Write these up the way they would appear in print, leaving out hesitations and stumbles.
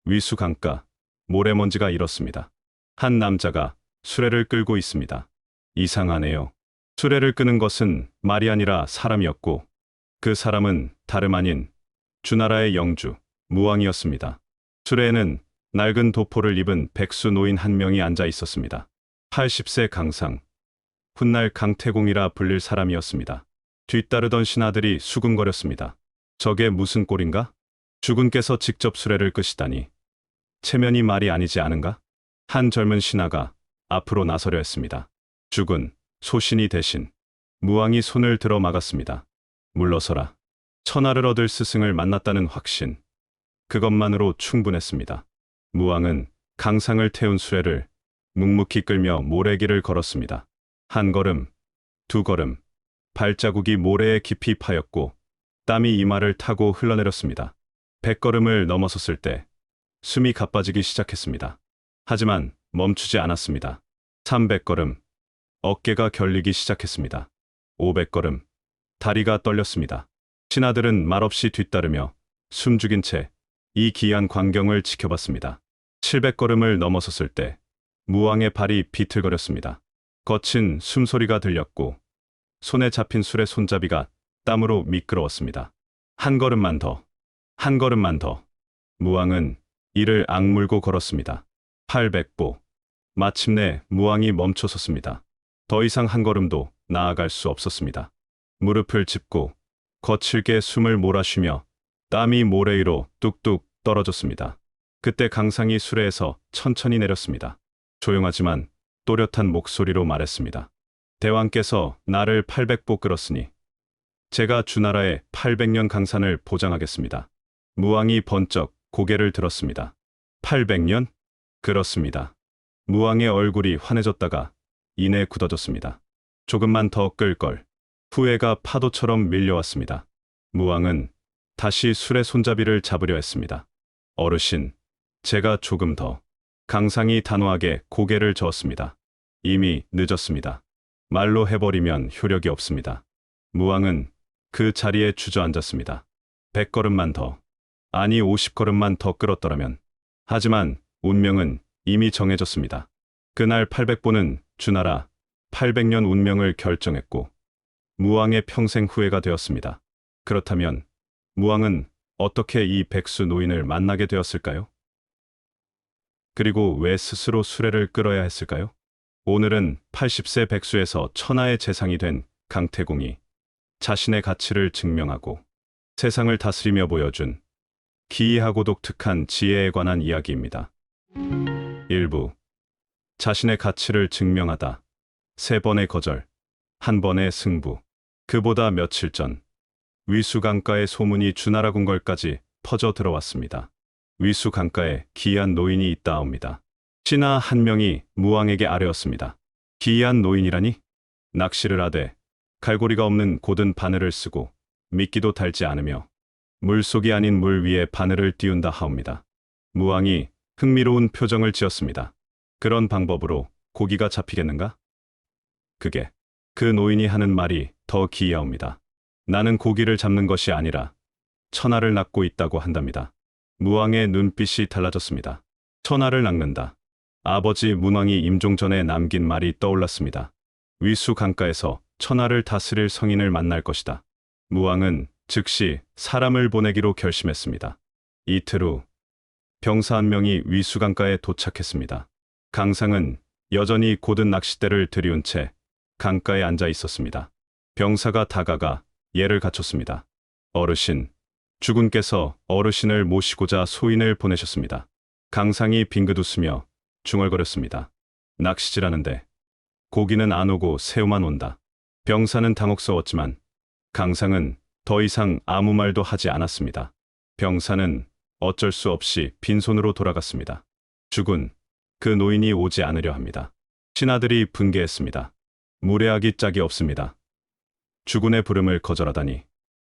위수 강가, 모래먼지가 일었습니다. 한 남자가 수레를 끌고 있습니다. 이상하네요. 수레를 끄는 것은 말이 아니라 사람이었고, 그 사람은 다름 아닌 주나라의 영주, 무왕이었습니다. 수레에는 낡은 도포를 입은 백수 노인 한 명이 앉아 있었습니다. 80세 강상, 훗날 강태공이라 불릴 사람이었습니다. 뒤따르던 신하들이 수군거렸습니다. 저게 무슨 꼴인가? 주군께서 직접 수레를 끄시다니. 체면이 말이 아니지 않은가? 한 젊은 신하가 앞으로 나서려 했습니다. 주군, 소신이 대신 무왕이 손을 들어 막았습니다. 물러서라. 천하를 얻을 스승을 만났다는 확신. 그것만으로 충분했습니다. 무왕은 강상을 태운 수레를 묵묵히 끌며 모래길을 걸었습니다. 한 걸음, 두 걸음, 발자국이 모래에 깊이 파였고 땀이 이마를 타고 흘러내렸습니다. 100걸음을 넘어섰을 때 숨이 가빠지기 시작했습니다. 하지만 멈추지 않았습니다. 300걸음, 어깨가 결리기 시작했습니다. 500걸음, 다리가 떨렸습니다. 신하들은 말없이 뒤따르며 숨죽인 채 이 기이한 광경을 지켜봤습니다. 700걸음을 넘어섰을 때 무왕의 발이 비틀거렸습니다. 거친 숨소리가 들렸고 손에 잡힌 술의 손잡이가 땀으로 미끄러웠습니다. 한 걸음만 더, 한 걸음만 더. 무왕은 이를 악물고 걸었습니다. 800보. 마침내 무왕이 멈춰섰습니다. 더 이상 한 걸음도 나아갈 수 없었습니다. 무릎을 짚고 거칠게 숨을 몰아쉬며 땀이 모래 위로 뚝뚝 떨어졌습니다. 그때 강상이 수레에서 천천히 내렸습니다. 조용하지만 또렷한 목소리로 말했습니다. 대왕께서 나를 800보 끌었으니 제가 주나라의 800년 강산을 보장하겠습니다. 무왕이 번쩍 고개를 들었습니다. 800년? 그렇습니다. 무왕의 얼굴이 환해졌다가 이내 굳어졌습니다. 조금만 더 끌걸. 후회가 파도처럼 밀려왔습니다. 무왕은 다시 술의 손잡이를 잡으려 했습니다. 어르신, 제가 조금 더. 강상이 단호하게 고개를 저었습니다. 이미 늦었습니다. 말로 해버리면 효력이 없습니다. 무왕은 그 자리에 주저앉았습니다. 100걸음만 더. 아니 50걸음만 더 끌었더라면. 하지만 운명은 이미 정해졌습니다. 그날 800보는 주나라 800년 운명을 결정했고 무왕의 평생 후회가 되었습니다. 그렇다면 무왕은 어떻게 이 백수 노인을 만나게 되었을까요? 그리고 왜 스스로 수레를 끌어야 했을까요? 오늘은 80세 백수에서 천하의 재상이 된 강태공이 자신의 가치를 증명하고 세상을 다스리며 보여준 기이하고 독특한 지혜에 관한 이야기입니다. 일부. 자신의 가치를 증명하다. 3번의 거절, 1번의 승부. 그보다 며칠 전 위수 강가의 소문이 주나라 궁궐까지 퍼져 들어왔습니다. 위수 강가에 기이한 노인이 있다옵니다. 신하 한 명이 무왕에게 아뢰었습니다. 기이한 노인이라니? 낚시를 하되 갈고리가 없는 곧은 바늘을 쓰고 미끼도 달지 않으며 물속이 아닌 물 위에 바늘을 띄운다 하옵니다. 무왕이 흥미로운 표정을 지었습니다. 그런 방법으로 고기가 잡히겠는가? 그게 그 노인이 하는 말이 더 기이하옵니다. 나는 고기를 잡는 것이 아니라 천하를 낚고 있다고 한답니다. 무왕의 눈빛이 달라졌습니다. 천하를 낚는다. 아버지 문왕이 임종 전에 남긴 말이 떠올랐습니다. 위수 강가에서 천하를 다스릴 성인을 만날 것이다. 무왕은 즉시 사람을 보내기로 결심했습니다. 이틀 후 병사 한 명이 위수 강가에 도착했습니다. 강상은 여전히 곧은 낚싯대를 들이운 채 강가에 앉아 있었습니다. 병사가 다가가 예를 갖췄습니다. 어르신, 주군께서 어르신을 모시고자 소인을 보내셨습니다. 강상이 빙긋 웃으며 중얼거렸습니다. 낚시질하는데 고기는 안 오고 새우만 온다. 병사는 당혹스러웠지만 강상은 더 이상 아무 말도 하지 않았습니다. 병사는 어쩔 수 없이 빈손으로 돌아갔습니다. 주군, 그 노인이 오지 않으려 합니다. 신하들이 분개했습니다. 무례하기 짝이 없습니다. 주군의 부름을 거절하다니.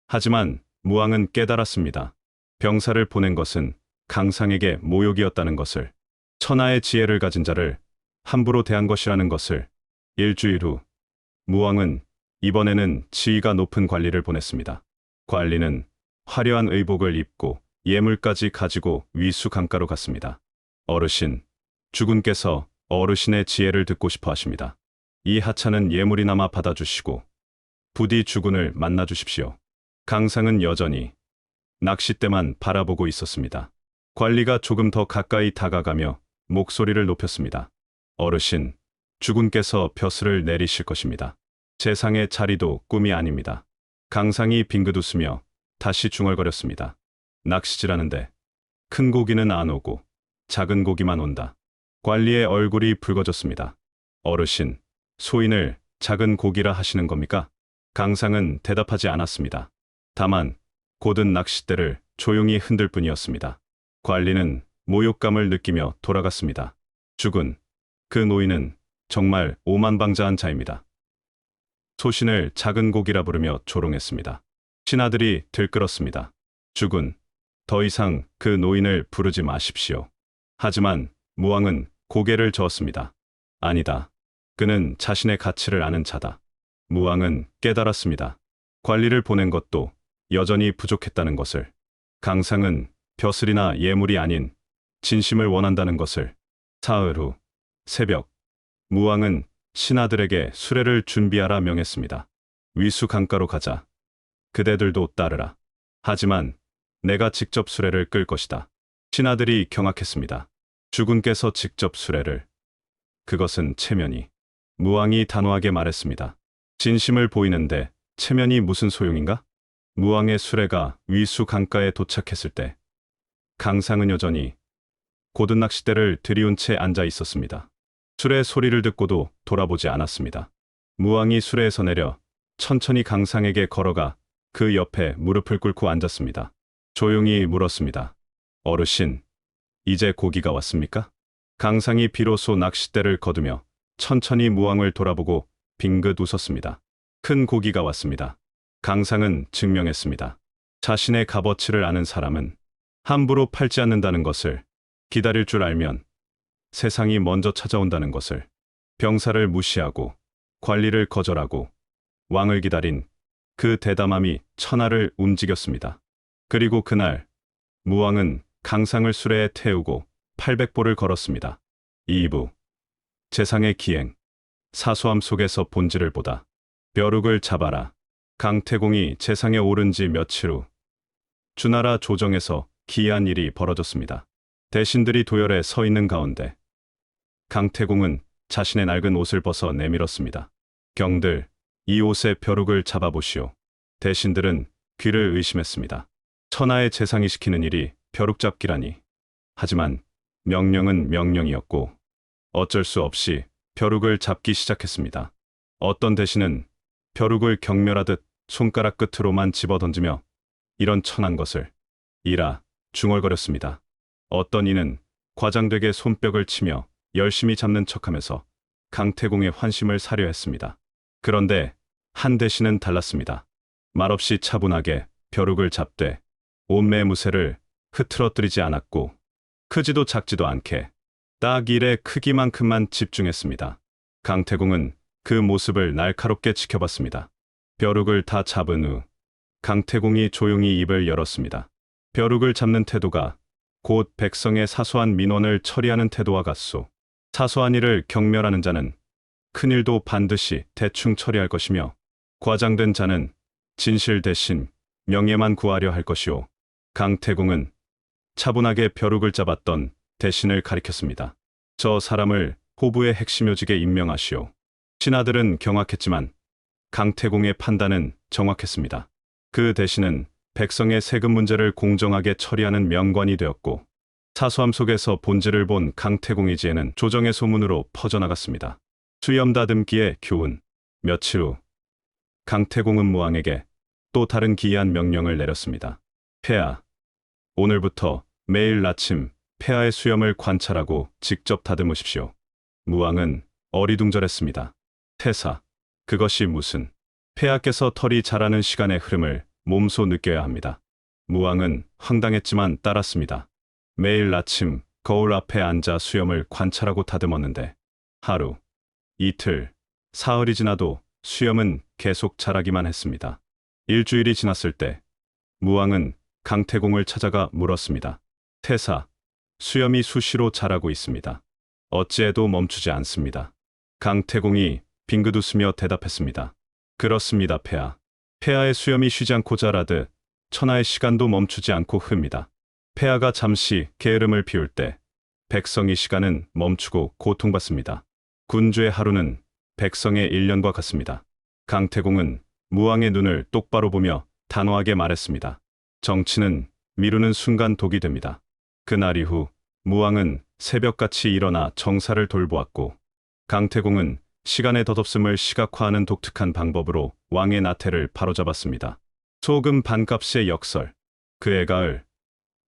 하지만 무왕은 깨달았습니다. 병사를 보낸 것은 강상에게 모욕이었다는 것을, 천하의 지혜를 가진 자를 함부로 대한 것이라는 것을. 일주일 후 무왕은 이번에는 지위가 높은 관리를 보냈습니다. 관리는 화려한 의복을 입고 예물까지 가지고 위수 강가로 갔습니다. 어르신, 주군께서 어르신의 지혜를 듣고 싶어 하십니다. 이 하찮은 예물이나마 받아주시고 부디 주군을 만나 주십시오. 강상은 여전히 낚싯대만 바라보고 있었습니다. 관리가 조금 더 가까이 다가가며 목소리를 높였습니다. 어르신, 주군께서 벼슬을 내리실 것입니다. 재상의 자리도 꿈이 아닙니다. 강상이 빙긋 웃으며 다시 중얼거렸습니다. 낚시질하는데 큰 고기는 안 오고 작은 고기만 온다. 관리의 얼굴이 붉어졌습니다. 어르신, 소인을 작은 고기라 하시는 겁니까? 강상은 대답하지 않았습니다. 다만 곧은 낚싯대를 조용히 흔들 뿐이었습니다. 관리는 모욕감을 느끼며 돌아갔습니다. 주군, 그 노인은 정말 오만방자한 자입니다. 소신을 작은 고기라 부르며 조롱했습니다. 신하들이 들끓었습니다. 주군, 더 이상 그 노인을 부르지 마십시오. 하지만 무왕은 고개를 저었습니다. 아니다. 그는 자신의 가치를 아는 자다. 무왕은 깨달았습니다. 관리를 보낸 것도 여전히 부족했다는 것을. 강상은 벼슬이나 예물이 아닌 진심을 원한다는 것을. 사흘 후 새벽, 무왕은 신하들에게 수레를 준비하라 명했습니다. 위수 강가로 가자. 그대들도 따르라. 하지만 내가 직접 수레를 끌 것이다. 신하들이 경악했습니다. 주군께서 직접 수레를. 그것은 체면이. 무왕이 단호하게 말했습니다. 진심을 보이는데 체면이 무슨 소용인가? 무왕의 수레가 위수 강가에 도착했을 때 강상은 여전히 고든 낚싯대를 들이운 채 앉아 있었습니다. 수레 소리를 듣고도 돌아보지 않았습니다. 무왕이 수레에서 내려 천천히 강상에게 걸어가 그 옆에 무릎을 꿇고 앉았습니다. 조용히 물었습니다. 어르신, 이제 고기가 왔습니까? 강상이 비로소 낚싯대를 거두며 천천히 무왕을 돌아보고 빙긋 웃었습니다. 큰 고기가 왔습니다. 강상은 증명했습니다. 자신의 값어치를 아는 사람은 함부로 팔지 않는다는 것을, 기다릴 줄 알면 세상이 먼저 찾아온다는 것을. 병사를 무시하고 관리를 거절하고 왕을 기다린 그 대담함이 천하를 움직였습니다. 그리고 그날 무왕은 강상을 수레에 태우고 800보를 걸었습니다. 2부 재상의 기행. 사소함 속에서 본질을 보다. 벼룩을 잡아라. 강태공이 재상에 오른 지 며칠 후 주나라 조정에서 기이한 일이 벌어졌습니다. 대신들이 도열에 서 있는 가운데 강태공은 자신의 낡은 옷을 벗어 내밀었습니다. 경들, 이 옷의 벼룩을 잡아보시오. 대신들은 귀를 의심했습니다. 천하의 재상이 시키는 일이 벼룩 잡기라니. 하지만 명령은 명령이었고 어쩔 수 없이 벼룩을 잡기 시작했습니다. 어떤 대신은 벼룩을 경멸하듯 손가락 끝으로만 집어던지며 이런 천한 것을 이라 중얼거렸습니다. 어떤 이는 과장되게 손뼉을 치며 열심히 잡는 척하면서 강태공의 환심을 사려 했습니다. 그런데 한 대신은 달랐습니다. 말없이 차분하게 벼룩을 잡되 온매 무새를 흐트러뜨리지 않았고 크지도 작지도 않게 딱 일의 크기만큼만 집중했습니다. 강태공은 그 모습을 날카롭게 지켜봤습니다. 벼룩을 다 잡은 후 강태공이 조용히 입을 열었습니다. 벼룩을 잡는 태도가 곧 백성의 사소한 민원을 처리하는 태도와 같소. 사소한 일을 경멸하는 자는 큰 일도 반드시 대충 처리할 것이며 과장된 자는 진실 대신 명예만 구하려 할 것이오. 강태공은 차분하게 벼룩을 잡았던 대신을 가리켰습니다. 저 사람을 호부의 핵심요직에 임명하시오. 신하들은 경악했지만 강태공의 판단은 정확했습니다. 그 대신은 백성의 세금 문제를 공정하게 처리하는 명관이 되었고 사소함 속에서 본질을 본 강태공의 지혜는 조정의 소문으로 퍼져나갔습니다. 수염 다듬기의 교훈. 며칠 후 강태공은 무왕에게 또 다른 기이한 명령을 내렸습니다. 폐하, 오늘부터 매일 아침 폐하의 수염을 관찰하고 직접 다듬으십시오. 무왕은 어리둥절했습니다. 태사, 그것이 무슨. 폐하께서 털이 자라는 시간의 흐름을 몸소 느껴야 합니다. 무왕은 황당했지만 따랐습니다. 매일 아침 거울 앞에 앉아 수염을 관찰하고 다듬었는데 하루, 이틀, 사흘이 지나도 수염은 계속 자라기만 했습니다. 일주일이 지났을 때 무왕은 강태공을 찾아가 물었습니다. 태사, 수염이 수시로 자라고 있습니다. 어찌해도 멈추지 않습니다. 강태공이 빙긋 웃으며 대답했습니다. 그렇습니다, 폐하. 폐하의 수염이 쉬지 않고 자라듯 천하의 시간도 멈추지 않고 흡니다. 폐하가 잠시 게으름을 피울 때 백성의 시간은 멈추고 고통받습니다. 군주의 하루는 백성의 1년과 같습니다. 강태공은 무왕의 눈을 똑바로 보며 단호하게 말했습니다. 정치는 미루는 순간 독이 됩니다. 그날 이후 무왕은 새벽같이 일어나 정사를 돌보았고 강태공은 시간의 덧없음을 시각화하는 독특한 방법으로 왕의 나태를 바로잡았습니다. 소금 반값의 역설. 그해 가을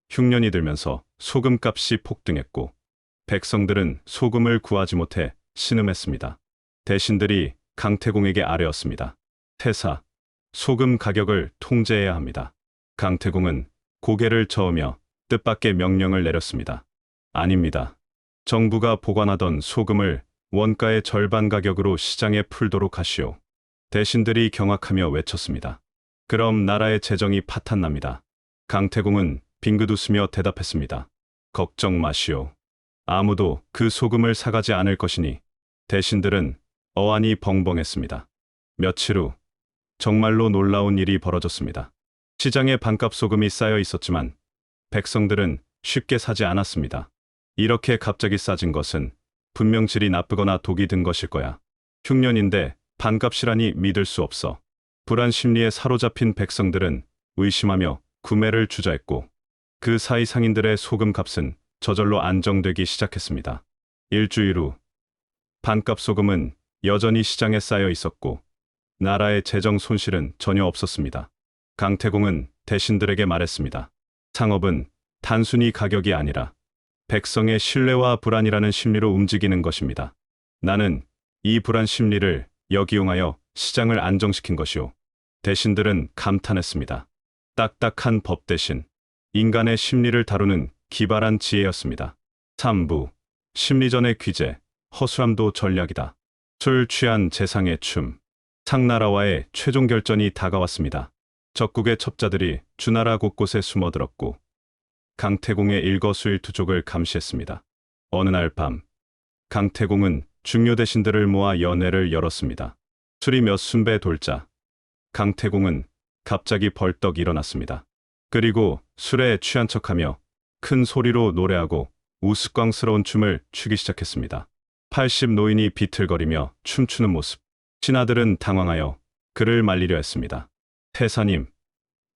흉년이 들면서 소금값이 폭등했고 백성들은 소금을 구하지 못해 신음했습니다. 대신들이 강태공에게 아뢰었습니다. 태사, 소금 가격을 통제해야 합니다. 강태공은 고개를 저으며 뜻밖의 명령을 내렸습니다. 아닙니다. 정부가 보관하던 소금을 원가의 절반 가격으로 시장에 풀도록 하시오. 대신들이 경악하며 외쳤습니다. 그럼 나라의 재정이 파탄납니다. 강태공은 빙긋 웃으며 대답했습니다. 걱정 마시오. 아무도 그 소금을 사가지 않을 것이니. 대신들은 어안이 벙벙했습니다. 며칠 후 정말로 놀라운 일이 벌어졌습니다. 시장에 반값 소금이 쌓여 있었지만 백성들은 쉽게 사지 않았습니다. 이렇게 갑자기 싸진 것은 분명 질이 나쁘거나 독이 든 것일 거야. 흉년인데 반값이라니 믿을 수 없어. 불안 심리에 사로잡힌 백성들은 의심하며 구매를 주저했고 그 사이 상인들의 소금 값은 저절로 안정되기 시작했습니다. 일주일 후 반값 소금은 여전히 시장에 쌓여 있었고 나라의 재정 손실은 전혀 없었습니다. 강태공은 대신들에게 말했습니다. 상업은 단순히 가격이 아니라 백성의 신뢰와 불안이라는 심리로 움직이는 것입니다. 나는 이 불안 심리를 역이용하여 시장을 안정시킨 것이오. 대신들은 감탄했습니다. 딱딱한 법 대신 인간의 심리를 다루는 기발한 지혜였습니다. 3부 심리전의 귀재, 허술함도 전략이다. 술 취한 재상의 춤. 상나라와의 최종 결전이 다가왔습니다. 적국의 첩자들이 주나라 곳곳에 숨어들었고 강태공의 일거수일투족을 감시했습니다. 어느 날 밤 강태공은 중요 대신들을 모아 연회를 열었습니다. 술이 몇 순배 돌자 강태공은 갑자기 벌떡 일어났습니다. 그리고 술에 취한 척하며 큰 소리로 노래하고 우스꽝스러운 춤을 추기 시작했습니다. 80 노인이 비틀거리며 춤추는 모습. 신하들은 당황하여 그를 말리려 했습니다. 태사님,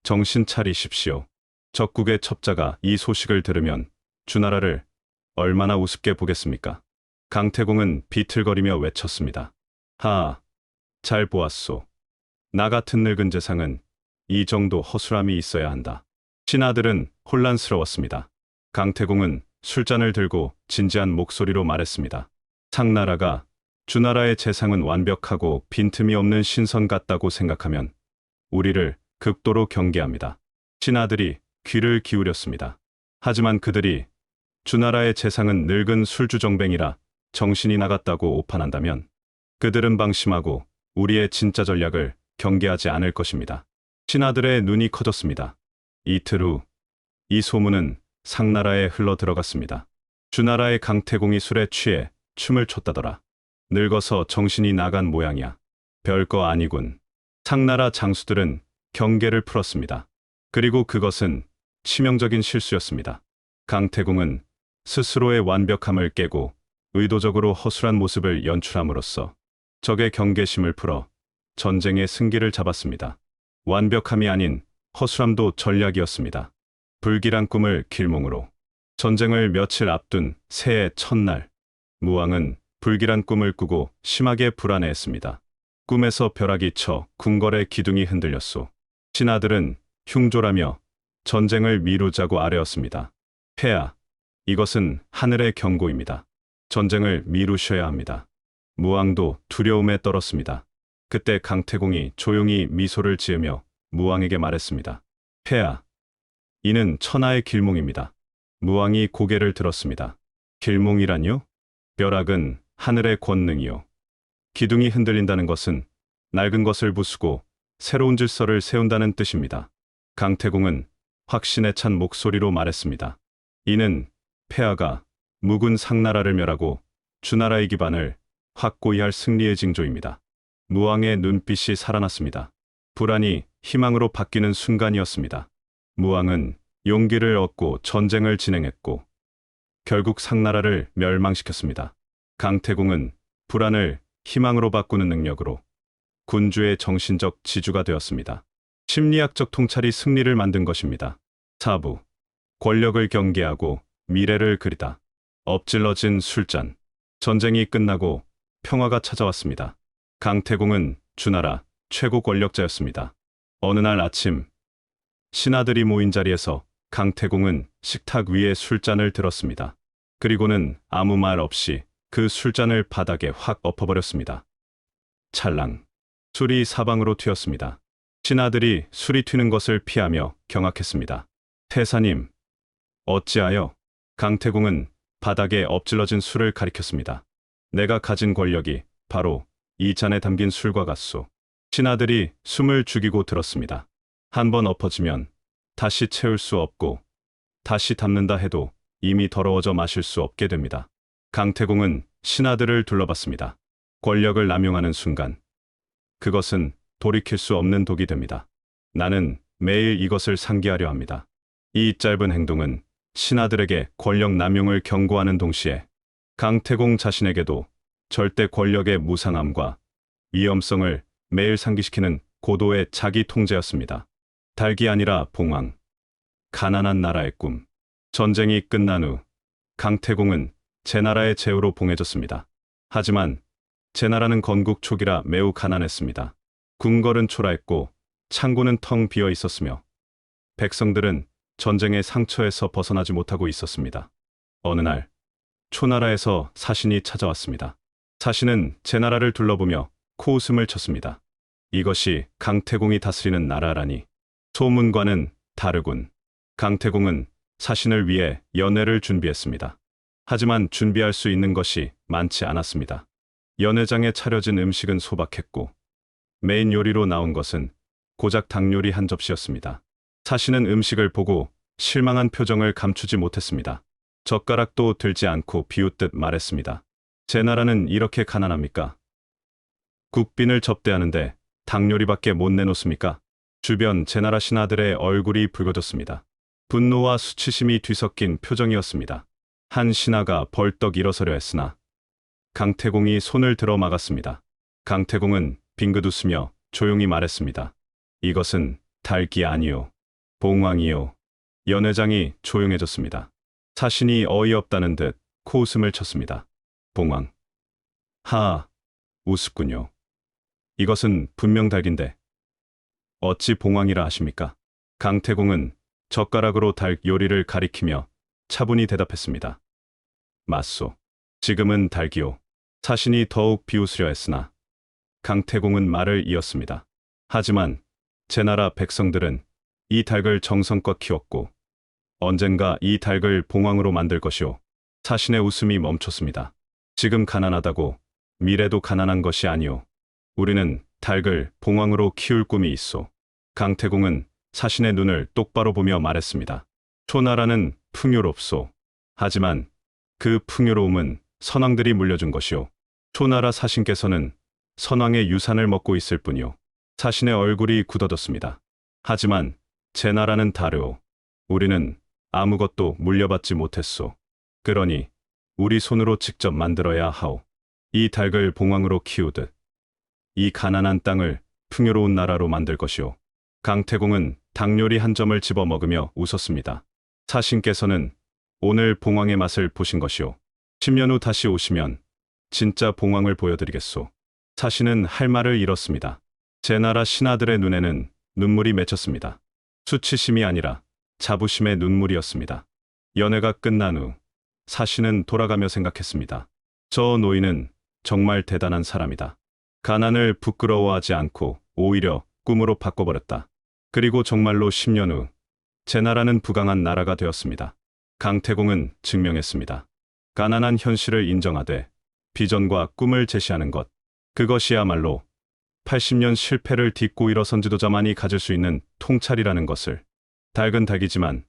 정신 차리십시오. 적국의 첩자가 이 소식을 들으면 주나라를 얼마나 우습게 보겠습니까? 강태공은 비틀거리며 외쳤습니다. 하, 잘 보았소. 나 같은 늙은 재상은 이 정도 허술함이 있어야 한다. 신하들은 혼란스러웠습니다. 강태공은 술잔을 들고 진지한 목소리로 말했습니다. 상나라가 주나라의 재상은 완벽하고 빈틈이 없는 신선 같다고 생각하면 우리를 극도로 경계합니다. 신하들이 귀를 기울였습니다. 하지만 그들이 주나라의 재상은 늙은 술주정뱅이라 정신이 나갔다고 오판한다면 그들은 방심하고 우리의 진짜 전략을 경계하지 않을 것입니다. 신하들의 눈이 커졌습니다. 이틀 후 이 소문은 상나라에 흘러 들어갔습니다. 주나라의 강태공이 술에 취해 춤을 췄다더라. 늙어서 정신이 나간 모양이야. 별거 아니군. 상나라 장수들은 경계를 풀었습니다. 그리고 그것은 치명적인 실수였습니다. 강태공은 스스로의 완벽함을 깨고 의도적으로 허술한 모습을 연출함으로써 적의 경계심을 풀어 전쟁의 승기를 잡았습니다. 완벽함이 아닌 허술함도 전략이었습니다. 불길한 꿈을 길몽으로. 전쟁을 며칠 앞둔 새해 첫날, 무왕은 불길한 꿈을 꾸고 심하게 불안해했습니다. 꿈에서 벼락이 쳐 궁궐의 기둥이 흔들렸소. 신하들은 흉졸하며 전쟁을 미루자고 아뢰었습니다. 폐하, 이것은 하늘의 경고입니다. 전쟁을 미루셔야 합니다. 무왕도 두려움에 떨었습니다. 그때 강태공이 조용히 미소를 지으며 무왕에게 말했습니다. 폐하, 이는 천하의 길몽입니다. 무왕이 고개를 들었습니다. 길몽이라뇨? 벼락은 하늘의 권능이요. 기둥이 흔들린다는 것은 낡은 것을 부수고 새로운 질서를 세운다는 뜻입니다. 강태공은 확신에 찬 목소리로 말했습니다. 이는 폐하가 묵은 상나라를 멸하고 주나라의 기반을 확고히 할 승리의 징조입니다. 무왕의 눈빛이 살아났습니다. 불안이 희망으로 바뀌는 순간이었습니다. 무왕은 용기를 얻고 전쟁을 진행했고 결국 상나라를 멸망시켰습니다. 강태공은 불안을 희망으로 바꾸는 능력으로 군주의 정신적 지주가 되었습니다. 심리학적 통찰이 승리를 만든 것입니다. 4부. 권력을 경계하고 미래를 그리다. 엎질러진 술잔. 전쟁이 끝나고 평화가 찾아왔습니다. 강태공은 주나라 최고 권력자였습니다. 어느 날 아침, 신하들이 모인 자리에서 강태공은 식탁 위에 술잔을 들었습니다. 그리고는 아무 말 없이 그 술잔을 바닥에 확 엎어버렸습니다. 찰랑. 술이 사방으로 튀었습니다. 신하들이 술이 튀는 것을 피하며 경악했습니다. 태사님, 어찌하여? 강태공은 바닥에 엎질러진 술을 가리켰습니다. 내가 가진 권력이 바로 이 잔에 담긴 술과 같소. 신하들이 숨을 죽이고 들었습니다. 한 번 엎어지면 다시 채울 수 없고 다시 담는다 해도 이미 더러워져 마실 수 없게 됩니다. 강태공은 신하들을 둘러봤습니다. 권력을 남용하는 순간 그것은 돌이킬 수 없는 독이 됩니다. 나는 매일 이것을 상기하려 합니다. 이 짧은 행동은 신하들에게 권력 남용을 경고하는 동시에 강태공 자신에게도 절대 권력의 무상함과 위험성을 매일 상기시키는 고도의 자기 통제였습니다. 닭이 아니라 봉황. 가난한 나라의 꿈. 전쟁이 끝난 후 강태공은 제나라의 제후로 봉해졌습니다. 하지만 제나라는 건국 초기라 매우 가난했습니다. 궁궐은 초라했고 창고는 텅 비어 있었으며 백성들은 전쟁의 상처에서 벗어나지 못하고 있었습니다. 어느 날 초나라에서 사신이 찾아왔습니다. 사신은 제나라를 둘러보며 코웃음을 쳤습니다. 이것이 강태공이 다스리는 나라라니. 소문과는 다르군. 강태공은 사신을 위해 연회를 준비했습니다. 하지만 준비할 수 있는 것이 많지 않았습니다. 연회장에 차려진 음식은 소박했고 메인 요리로 나온 것은 고작 닭요리 한 접시였습니다. 사신은 음식을 보고 실망한 표정을 감추지 못했습니다. 젓가락도 들지 않고 비웃듯 말했습니다. 제 나라는 이렇게 가난합니까? 국빈을 접대하는데 닭요리밖에 못 내놓습니까? 주변 제나라 신하들의 얼굴이 붉어졌습니다. 분노와 수치심이 뒤섞인 표정이었습니다. 한 신하가 벌떡 일어서려 했으나 강태공이 손을 들어 막았습니다. 강태공은 빙긋 웃으며 조용히 말했습니다. 이것은 닭이 아니요, 봉황이요. 연회장이 조용해졌습니다. 사신이 어이없다는 듯 코웃음을 쳤습니다. 봉황. 하하, 우습군요. 이것은 분명 닭인데 어찌 봉황이라 하십니까? 강태공은 젓가락으로 닭 요리를 가리키며 차분히 대답했습니다. 맞소. 지금은 닭이요. 사신이 더욱 비웃으려 했으나 강태공은 말을 이었습니다. 하지만 제나라 백성들은 이 닭을 정성껏 키웠고 언젠가 이 닭을 봉황으로 만들 것이오. 사신의 웃음이 멈췄습니다. 지금 가난하다고 미래도 가난한 것이 아니오. 우리는 닭을 봉황으로 키울 꿈이 있소. 강태공은 사신의 눈을 똑바로 보며 말했습니다. 초나라는 풍요롭소. 하지만 그 풍요로움은 선왕들이 물려준 것이오. 초나라 사신께서는 선왕의 유산을 먹고 있을 뿐이오. 사신의 얼굴이 굳어졌습니다. 하지만 제 나라는 다르오. 우리는 아무것도 물려받지 못했소. 그러니 우리 손으로 직접 만들어야 하오. 이 닭을 봉황으로 키우듯 이 가난한 땅을 풍요로운 나라로 만들 것이오. 강태공은 닭요리 한 점을 집어 먹으며 웃었습니다. 사신께서는 오늘 봉황의 맛을 보신 것이오. 10년 후 다시 오시면 진짜 봉황을 보여드리겠소. 사신은 할 말을 잃었습니다. 제 나라 신하들의 눈에는 눈물이 맺혔습니다. 수치심이 아니라 자부심의 눈물이었습니다. 연회가 끝난 후 사신은 돌아가며 생각했습니다. 저 노인은 정말 대단한 사람이다. 가난을 부끄러워하지 않고 오히려 꿈으로 바꿔버렸다. 그리고 정말로 10년 후 제 나라는 부강한 나라가 되었습니다. 강태공은 증명했습니다. 가난한 현실을 인정하되 비전과 꿈을 제시하는 것. 그것이야말로 80년 실패를 딛고 일어선 지도자만이 가질 수 있는 통찰이라는 것을. 닭은 닭이지만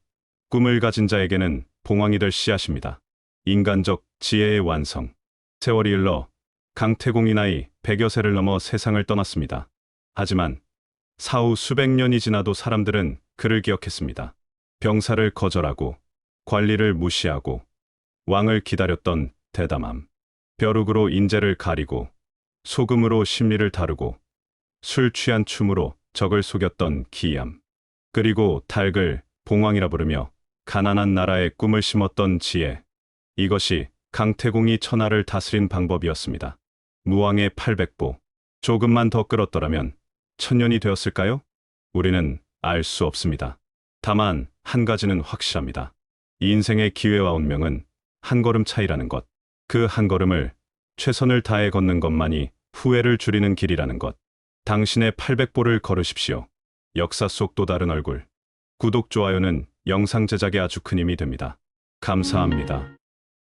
꿈을 가진 자에게는 봉황이 될 씨앗입니다. 인간적 지혜의 완성. 세월이 흘러 강태공이 나이 100여 세를 넘어 세상을 떠났습니다. 하지만 사후 수백 년이 지나도 사람들은 그를 기억했습니다. 병사를 거절하고 관리를 무시하고 왕을 기다렸던 대담함. 벼룩으로 인재를 가리고 소금으로 심리를 다루고 술 취한 춤으로 적을 속였던 기이함. 그리고 닭을 봉황이라 부르며 가난한 나라에 꿈을 심었던 지혜. 이것이 강태공이 천하를 다스린 방법이었습니다. 무왕의 800보. 조금만 더 끌었더라면 천년이 되었을까요? 우리는 알 수 없습니다. 다만 한 가지는 확실합니다. 이 인생의 기회와 운명은 한 걸음 차이라는 것. 그 한 걸음을 최선을 다해 걷는 것만이 후회를 줄이는 길이라는 것. 당신의 800보를 걸으십시오. 역사 속 또 다른 얼굴. 구독, 좋아요는 영상 제작에 아주 큰 힘이 됩니다. 감사합니다.